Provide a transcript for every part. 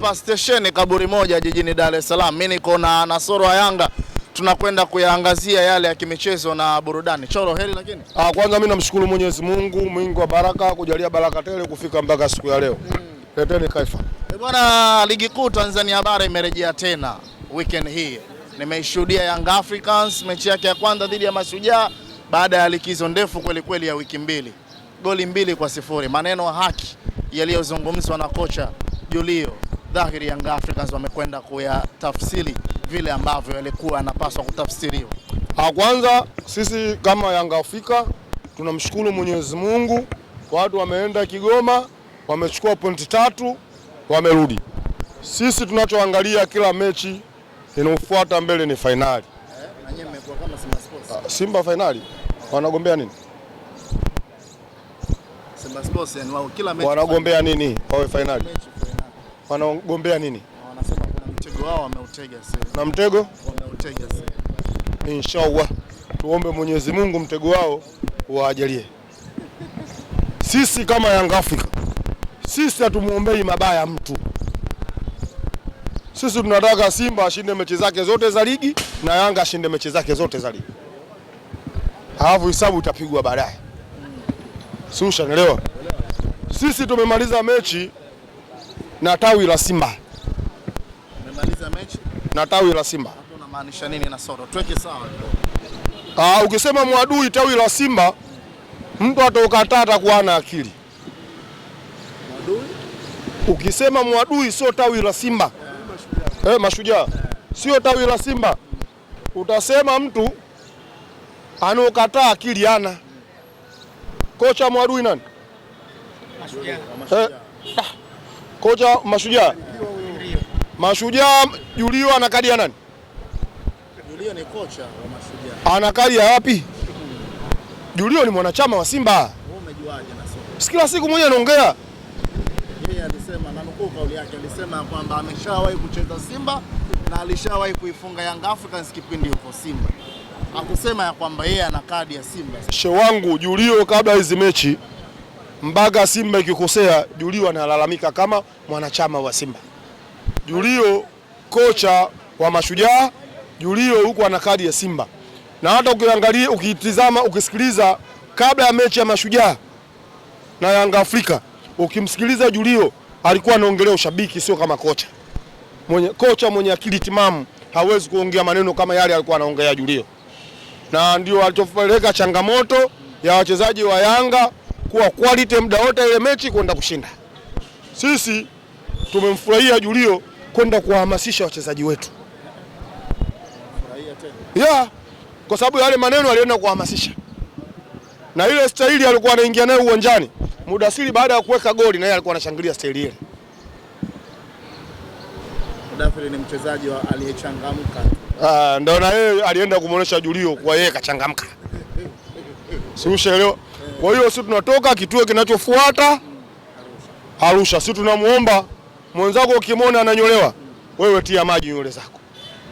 hapa stesheni Kaburi Moja jijini Dar es Salaam. Mimi niko na Nasoro wa Yanga, tunakwenda kuyaangazia yale ya kimichezo na burudani. Cholo, heri lakini. Kwanza mimi namshukuru Mwenyezi Mungu mwingi wa baraka kujalia baraka tele kufika mpaka siku ya leo. Leteni kaifa. Bwana, ligi kuu Tanzania bara imerejea tena weekend hii. Nimeishuhudia Young Africans mechi yake ya kwanza dhidi ya Mashujaa baada ya likizo ndefu kweli kweli ya wiki mbili. Goli 2-0. Maneno haki yaliyozungumzwa na kocha Julio, dhahiri Young Africans wamekwenda kuyatafsiri vile ambavyo yalikuwa yanapaswa kutafsiriwa. Kwanza sisi kama Young Africa tunamshukuru Mwenyezi Mungu, watu wameenda Kigoma, wamechukua pointi 3, wamerudi. Sisi tunachoangalia kila mechi inayofuata mbele ni finali. Na nyinyi mmekuwa kama Simba Sports. Simba finali wanagombea nini? Simba Sports yani wao kila mechi wanagombea nini? Wawe finali. Wanagombea nini? Wanasema kuna mtego wao wameutega sasa. Na mtego wameutega sasa. Inshallah tuombe Mwenyezi Mungu mtego wao waajalie. Sisi kama Young Africa, sisi hatumuombei mabaya mtu. Sisi tunataka Simba ashinde mechi zake zote za ligi na Yanga ashinde mechi zake zote za ligi. Halafu hisabu itapigwa baadaye. Si ushanielewa? Sisi tumemaliza mechi na tawi la Simba. Tumemaliza mechi na tawi la Simba. Hapo unamaanisha nini na Soro? Tuweke sawa. Ukisema mwadui tawi la Simba, mtu ataukataa atakuwa na akili. Mwadui? Ukisema mwadui sio tawi la Simba. Mashujaa. Sio tawi la Simba. Utasema mtu anaukataa akili ana. Kocha mwadui nani? Mashujaa. Kocha Mashujaa. Mashujaa Julio ana kadi ya nani? Julio ni kocha wa Mashujaa. Ana kadi ya wapi? Julio ni mwanachama wa Simba. Wewe umejuaje na Soro? Kila siku mmoja anaongea. Yeye alisema na nukuu kauli yake, alisema kwamba ameshawahi kucheza Simba na alishawahi kuifunga Young Africans kipindi yuko Simba. Hakusema ya kwamba yeye ana kadi ya Simba. She wangu Julio kabla hizi mechi mpaka Simba ikikosea Julio analalamika kama mwanachama wa Simba. Julio kocha wa Mashujaa, Julio huko ana kadi ya Simba. Na hata ukiangalia, ukitizama, ukisikiliza kabla ya mechi ya Mashujaa na Yanga Afrika, ukimsikiliza Julio alikuwa anaongelea ushabiki, sio kama kocha. Kocha mwenye akili timamu hawezi kuongea maneno kama yale alikuwa anaongea Julio. Na ndio alichopeleka changamoto ya wachezaji wa Yanga kuwa quality muda wote ile mechi kwenda kushinda. Sisi tumemfurahia Julio kwenda kuhamasisha wachezaji wetu. Kwa sababu yale maneno alienda kuhamasisha. Na ile staili alikuwa anaingia nayo uwanjani, Mudasiri baada ya kuweka goli na yeye alikuwa anashangilia staili ile. Mudasiri ni mchezaji aliyechangamka. Ndio na yeye alienda kumuonesha Julio kwa yeye kachangamka. Si ushaelewa? Kwa hiyo sisi tunatoka kituo kinachofuata Arusha. Sisi tunamuomba mwenzako ukimwona ananyolewa, wewe tia maji nywele zako.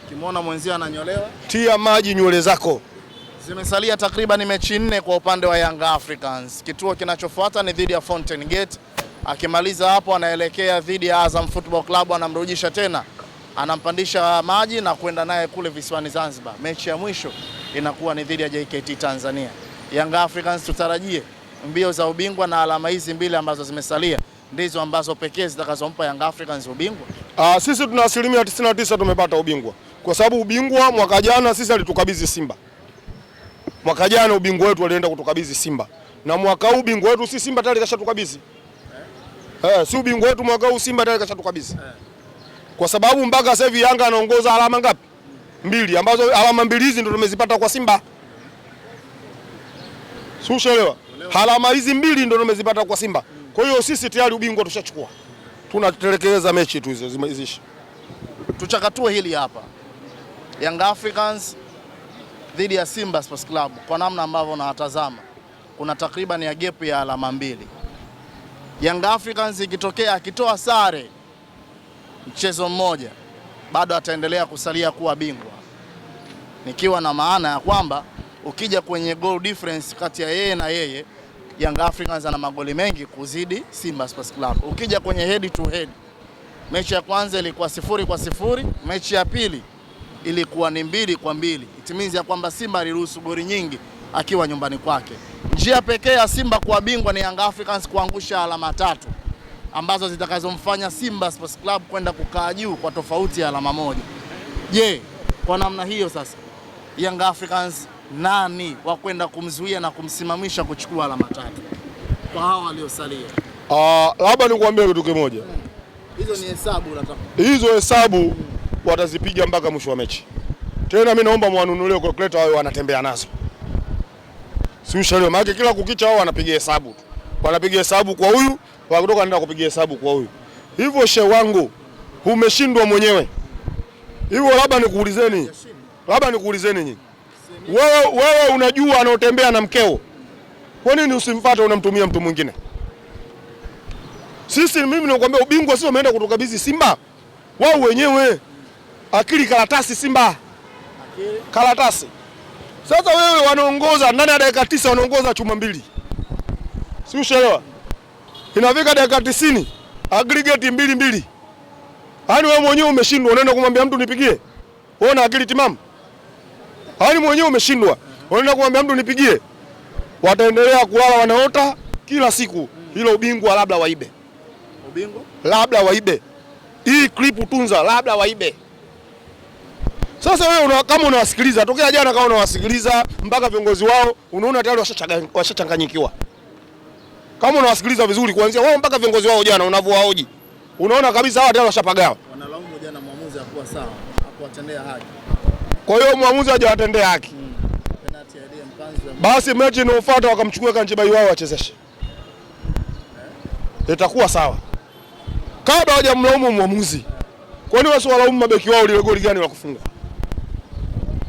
Ukimwona mwenzio ananyolewa, tia maji nywele zako. Zimesalia takriban mechi 4 kwa upande wa Young Africans. Kituo kinachofuata ni dhidi ya Fountain Gate. Akimaliza hapo anaelekea dhidi ya Azam Football Club, anamrudisha tena, anampandisha maji na kwenda naye kule visiwani Zanzibar. Mechi ya mwisho inakuwa ni dhidi ya JKT Tanzania. Young Africans tutarajie mbio za ubingwa, na alama hizi mbili ambazo zimesalia ndizo ambazo pekee zitakazompa Young Africans ubingwa. Sisi tuna 99% tumepata ubingwa. Kwa sababu ubingwa mwaka jana sisi alitukabidhi Simba. Mwaka jana ubingwa wetu alienda kutukabidhi Simba. Na mwaka huu ubingwa wetu si Simba tayari kashatukabidhi. Si ubingwa wetu mwaka huu Simba tayari kashatukabidhi. Kwa sababu mpaka sasa hivi Yanga anaongoza alama ngapi? 2, ambazo alama 2 hizi ndio tumezipata kwa Simba. Ushaelewa? Alama hizi 2 ndio tumezipata kwa Simba. Kwa hiyo sisi tayari ubingwa tushachukua. Tunatelekeleza mechi tu hizo zimeisha. Tuchakatue hili hapa. Young Africans dhidi ya Simba Sports Club, kwa namna ambavyo unatazama kuna takriban ya gap ya alama 2. Young Africans ikitokea akitoa sare mchezo mmoja, bado ataendelea kusalia kuwa bingwa. Nikiwa na maana ya kwamba ukija kwenye goal difference kati ya yeye na yeye, Young Africans ana magoli mengi kuzidi Simba Sports Club. Ukija kwenye head to head, Mechi ya kwanza ilikuwa 0-0, mechi ya pili ilikuwa ni 2-2. It means ya kwamba Simba aliruhusu goli nyingi akiwa nyumbani kwake. Njia pekee ya Simba kuwa bingwa ni Young Africans kuangusha alama 3 ambazo zitakazomfanya Simba Sports Club kwenda kukaa juu kwa tofauti ya alama 1. Je, kwa namna hiyo sasa Young Africans nani wa kwenda kumzuia na kumsimamisha kuchukua alama 3 kwa hao waliosalia? Labda nikuambie kitu kimoja. Hizo ni hesabu nataka. Hizo hesabu watazipiga mpaka mwisho wa mechi. Tena mimi naomba mwanunulie calculator wao wanatembea nazo. Si ushaelewa, maana kila kukicha wao wanapiga hesabu tu. Wanapiga hesabu kwa huyu, wakitoka nenda kupiga hesabu kwa huyu. Hivyo shehe wangu, umeshindwa mwenyewe. Hivyo labda nikuulizeni nyinyi. Wewe unajua anaotembea na mkeo. Kwa nini usimfuate unamtumia mtu mwingine? Mimi nakwambia ubingwa sio umeenda kutukabidhi Simba. Wao wenyewe akili karatasi Simba. Karatasi. Sasa wewe wanaongoza ndani ya dakika 9 wanaongoza chuma 2. Si ushaelewa? Inafika dakika 90 aggregate 2-2. Yaani wewe mwenyewe umeshindwa unaenda kumwambia mtu nipigie. Wewe una akili timamu? Yaani mwenyewe umeshindwa unaenda kumwambia mtu nipigie. Wataendelea kulala wanaota kila siku. Hilo ubingwa labda waibe. Ubingwa? Labda waibe. Hii clip tunza labda waibe. Sasa wewe kama unawasikiliza tokea jana kama unawasikiliza mpaka viongozi wao unaona tayari washachanganyikiwa. Kama unawasikiliza vizuri kuanzia wao mpaka viongozi wao jana unavyowaoji. Unaona kabisa hawa tayari washapagawa. Wanalaumu jana muamuzi hakuwa sawa, hakuwatendea haki. Kwa hiyo muamuzi hajawatendea haki. Penalty ya Mpanzu. Basi mechi inayofuata wakamchukua Kanjibai wao wachezeshe. Itakuwa sawa. Kabla hawajamlaumu muamuzi. Kwa nini wasiwalaumu mabeki wao lile goli gani la kufungwa?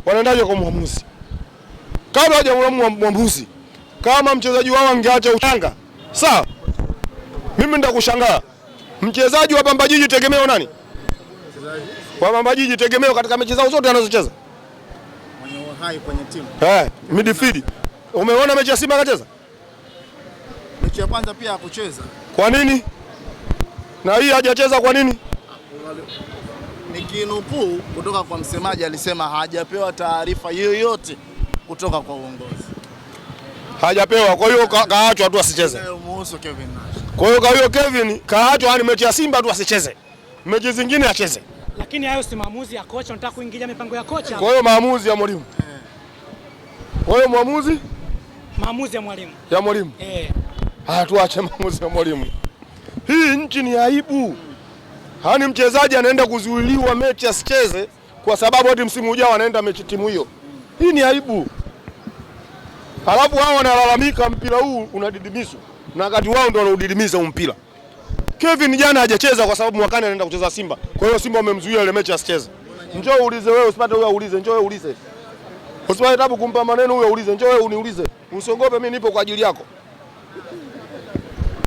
Wanaendaje kwa muamuzi? Kabla hawajamlaumu muamuzi. Kama mchezaji wao angeacha uchanga, sawa? Mimi nitakushangaa. Mchezaji wa Pamba Jiji tegemeo nani? Wa Pamba Jiji tegemeo katika mechi zao zote anazocheza. Mwenye uhai kwenye timu. Midfield. Umeona mechi ya Simba akacheza? Mechi ya kwanza pia hakucheza. Kwa nini? Na hii hajacheza kwa nini? Nikinukuu kutoka kwa msemaji alisema hajapewa taarifa yoyote kutoka kwa uongozi. Hajapewa, kwa hiyo kaachwa tu asicheze. Kwa hiyo Kevin kaachwa, yani mechi ya Simba tu asicheze. Mechi zingine acheze. Lakini hayo si maamuzi ya kocha, unataka kuingilia mipango ya kocha. Kwa hiyo maamuzi ya mwalimu. Kwa hiyo maamuzi ya mwalimu. Ya mwalimu. Tuache maamuzi ya mwalimu. Hii nchi ni aibu. Hani mchezaji anaenda kuzuiliwa mechi asicheze kwa sababu hadi msimu ujao anaenda mechi timu hiyo. Hii ni aibu. Halafu wao wanalalamika mpira huu unadidimizwa. Na wakati wao ndio wanaudidimiza mpira. Kevin jana hajacheza kwa sababu mwakani anaenda kucheza Simba. Kwa hiyo Simba wamemzuia ile mechi asicheze. Njoo uulize wewe, usipate wewe aulize, njoo wewe uulize. Usipate tabu kumpa maneno huyo aulize, njoo wewe uniulize. Usiogope, mimi nipo kwa ajili yako.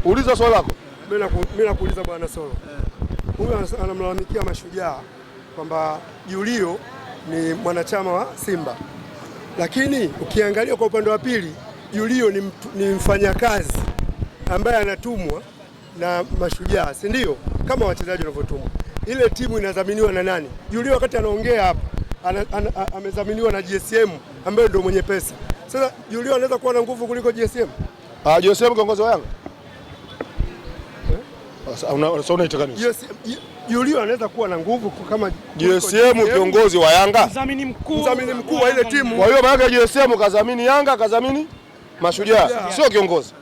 Uliza swali lako. Mimi nakuuliza bwana Solo. Huyu anamlalamikia Mashujaa kwamba Julio ni mwanachama wa Simba. Lakini ukiangalia kwa upande wa pili, Julio ni mfanyakazi ambaye anatumwa na Mashujaa, si ndio? Kama wachezaji wanavyotumwa. Ile timu inadhaminiwa na nani? Julio wakati anaongea hapa amedhaminiwa na GSM ambaye ndio mwenye pesa. Sasa Julio anaweza kuwa na nguvu kuliko GSM? GSM kiongozi wa Yanga. Julio anaweza kuwa na nguvu kama GSM kiongozi wa Yanga. Mdhamini mkuu wa ile timu. Kwa hiyo maana GSM kadhamini Yanga, kadhamini Mashujaa, sio kiongozi.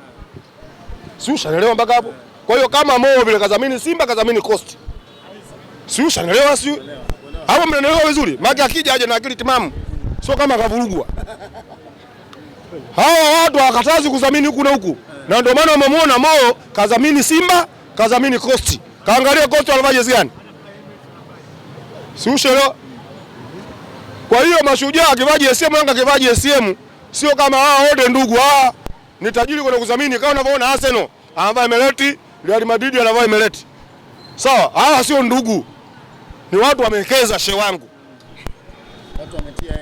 Si ushaelewa mpaka hapo? Kwa hiyo kama Mo vile kadhamini Simba, kadhamini Coast. Si ushaelewa si? Hapo mnaelewa vizuri. Maana akija aje na akili timamu. Sio kama kavurugwa. Hawa watu hawakatazi kudhamini huku na huku. Na ndio maana umemwona Mo kadhamini Simba, kadhamini Coast. Kaangalia Coast wanavaa jezi gani? Si ushaelewa? Kwa hiyo Mashujaa akivaa GSM, Yanga akivaa GSM, sio kama wote ndugu. Ni tajiri kwenda kudhamini kama unavyoona Arsenal anavaa Emirati, Real Madrid anavaa Emirati. Sawa? Sio ndugu. Ni watu wamewekeza shehe wangu.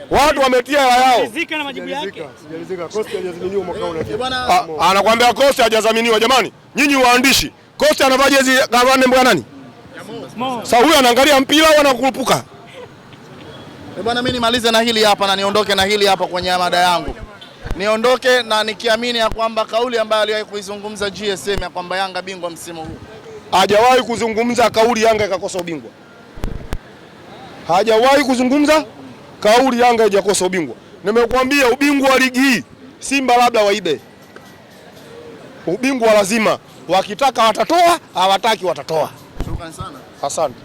Watu wametia hela yao. Rizika na majibu yake. Sijalizika. Coast hajadhaminiwa mwaka huu. Anakuambia Coast hajadhaminiwa jamani. Nyinyi waandishi. Coast anavaa jezi kama nembo ya nani? Sasa huyu anaangalia mpira au anakurupuka? Bwana, mimi nimalize na hili hapa na niondoke na hili hapa kwenye mada yangu. Niondoke na nikiamini ya kwamba kauli ambayo aliwahi kuizungumza GSM ya kwamba Yanga bingwa msimu huu. Hajawahi kuzungumza kauli Yanga ikakosa ubingwa. Hajawahi kuzungumza kauli Yanga haijakosa ubingwa. Nimekuambia ubingwa wa ligi hii Simba labda waibe. Ubingwa lazima, wakitaka watatoa, hawataki watatoa. Shukrani sana. Asante.